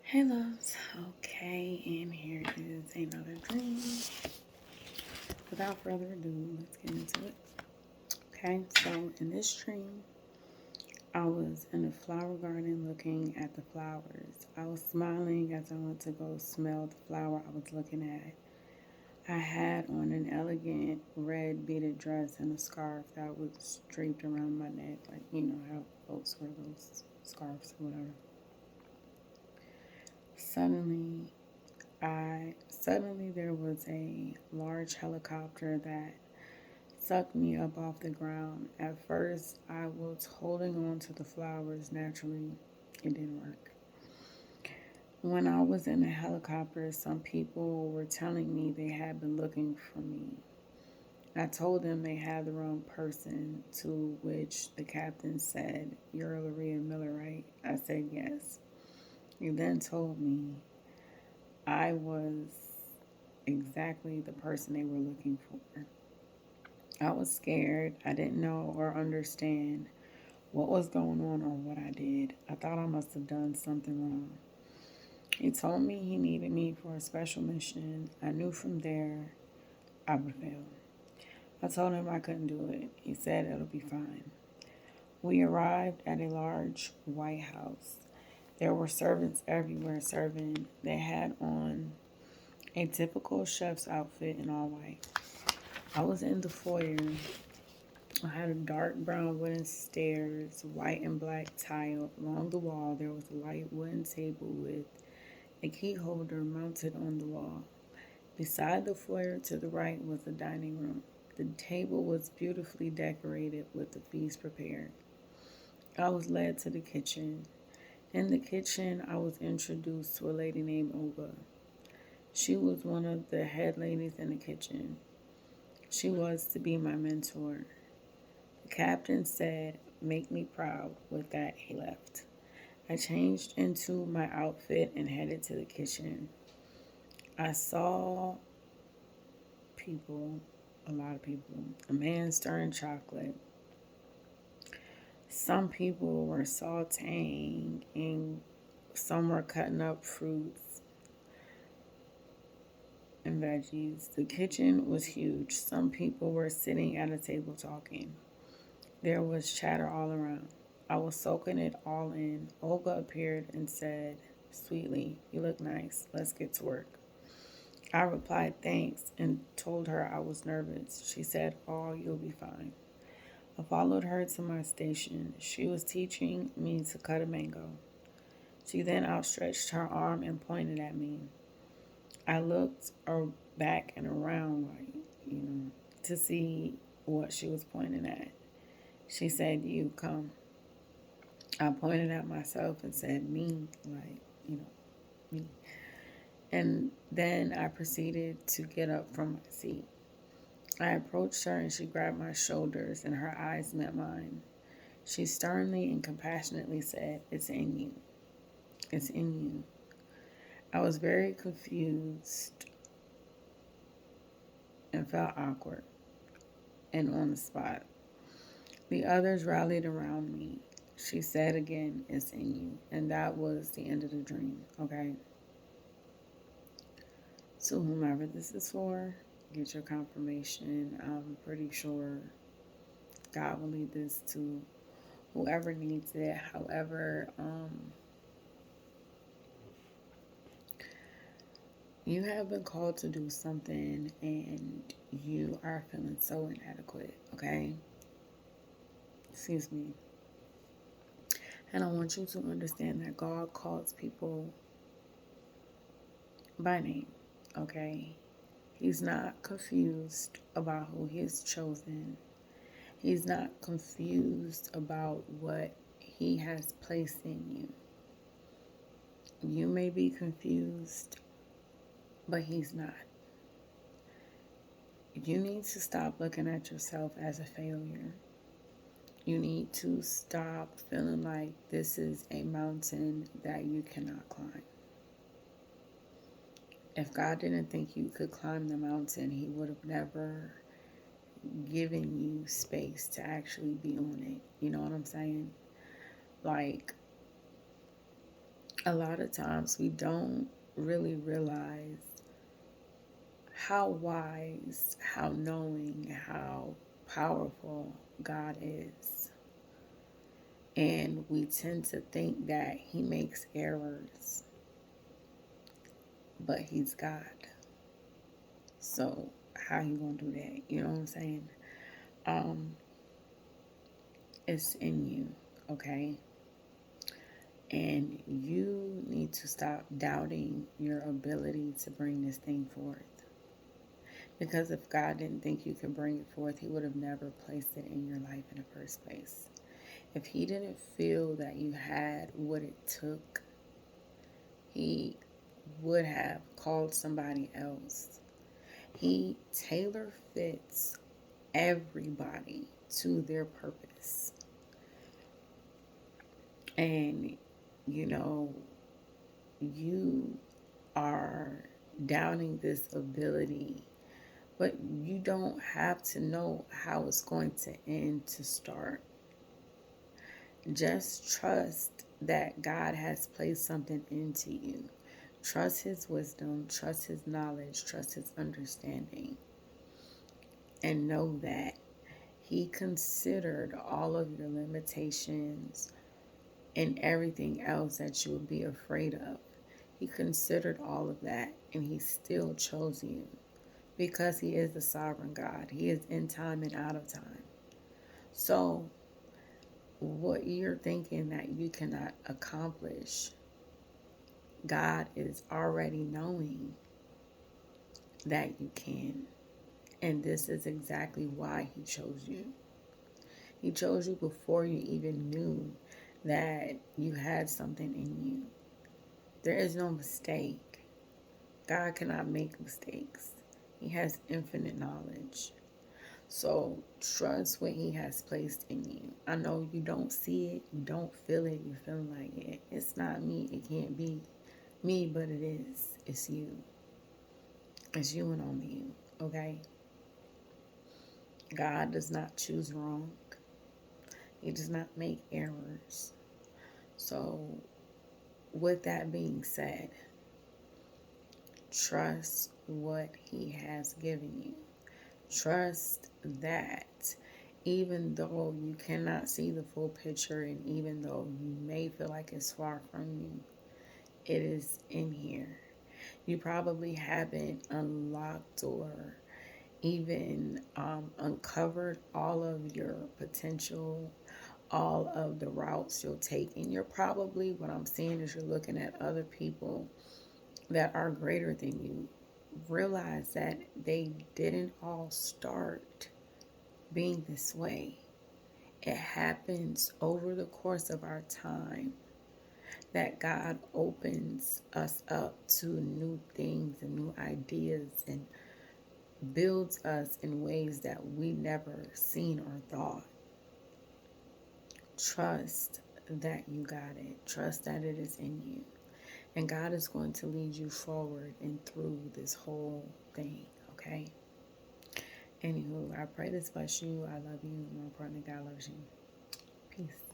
Hey loves, okay, and here is another dream. Without further ado, let's get into it. Okay, so in this dream, I was in a flower garden looking at the flowers. I was smiling as I went to go smell the flower I was looking at. I had on an elegant red beaded dress and a scarf that was draped around my neck, like you know how folks wear those scarves or whatever. Suddenly, I suddenly there was a large helicopter that sucked me up off the ground. At first, I was holding on to the flowers. Naturally, it didn't work. When I was in the helicopter, some people were telling me they had been looking for me. I told them they had the wrong person, to which the captain said, "You're Laria Miller, right?" I said, "Yes." He then told me I was exactly the person they were looking for. I was scared. I didn't know or understand what was going on or what I did. I thought I must have done something wrong. He told me he needed me for a special mission. I knew from there I would fail. I told him I couldn't do it. He said it'll be fine. We arrived at a large white house. There were servants everywhere serving. They had on a typical chef's outfit in all white. I was in the foyer. I had a dark brown wooden stairs, white and black tile. Along the wall, there was a light wooden table with a key holder mounted on the wall. Beside the foyer to the right was the dining room. The table was beautifully decorated with the feast prepared. I was led to the kitchen. In the kitchen, I was introduced to a lady named Olga. She was one of the head ladies in the kitchen. She was to be my mentor. The captain said, "Make me proud." With that, he left. I changed into my outfit and headed to the kitchen. I saw people, a lot of people, a man stirring chocolate. Some people were sauteing and some were cutting up fruits and veggies. The kitchen was huge. Some people were sitting at a table talking. There was chatter all around. I was soaking it all in. Olga appeared and said, "Sweetly, you look nice. Let's get to work." I replied thanks and told her I was nervous. She said, "Oh, you'll be fine." I followed her to my station. She was teaching me to cut a mango. She then outstretched her arm and pointed at me. I looked back and around, like, to see what she was pointing at. She said, "You come." I pointed at myself and said, "Me," like, me. And then I proceeded to get up from my seat. I approached her and she grabbed my shoulders and her eyes met mine. She sternly and compassionately said, "It's in you. It's in you." I was very confused and felt awkward and on the spot. The others rallied around me. She said again, "It's in you." And that was the end of the dream, okay? So, whomever this is for, get your confirmation. I'm pretty sure God will lead this to whoever needs it. However, you have been called to do something and you are feeling so inadequate, okay? Excuse me. And I want you to understand that God calls people by name, okay? He's not confused about who He's chosen. He's not confused about what He has placed in you. You may be confused, but He's not. You need to stop looking at yourself as a failure. You need to stop feeling like this is a mountain that you cannot climb. If God didn't think you could climb the mountain, He would have never given you space to actually be on it. You know what I'm saying? Like, a lot of times we don't really realize how wise, how knowing, how powerful God is. And we tend to think that He makes errors, but He's God. So how He gonna do that? You know what I'm saying? Um, it's in you, okay? And you need to stop doubting your ability to bring this thing forth. Because if God didn't think you could bring it forth, He would have never placed it in your life in the first place. If He didn't feel that you had what it took, He would have called somebody else. He tailor fits everybody to their purpose. And, you know, you are doubting this ability, but you don't have to know how it's going to end to start. Just trust that God has placed something into you. Trust His wisdom, trust His knowledge, trust His understanding, and know that He considered all of your limitations and everything else that you would be afraid of. He considered all of that, and He still chose you because He is the sovereign God. He is in time and out of time. So, what you're thinking that you cannot accomplish, God is already knowing that you can. And this is exactly why He chose you. He chose you before you even knew that you had something in you. There is no mistake. God cannot make mistakes. He has infinite knowledge. So trust what He has placed in you. I know you don't see it, you don't feel it, you're feeling like it. It's not me, it can't be me, but it is. It's you. It's you and only you, okay? God does not choose wrong. He does not make errors. So, with that being said, trust what He has given you. Trust that even though you cannot see the full picture and even though you may feel like it's far from you, it is in here. You probably haven't unlocked or even uncovered all of your potential, all of the routes you'll take. And you're probably, what I'm seeing is you're looking at other people that are greater than you. Realize that they didn't all start being this way. It happens over the course of our time that God opens us up to new things and new ideas and builds us in ways that we never seen or thought. Trust that you got it. Trust that it is in you. And God is going to lead you forward and through this whole thing, okay? Anywho, I pray this bless you. I love you. More importantly, God loves you. Peace.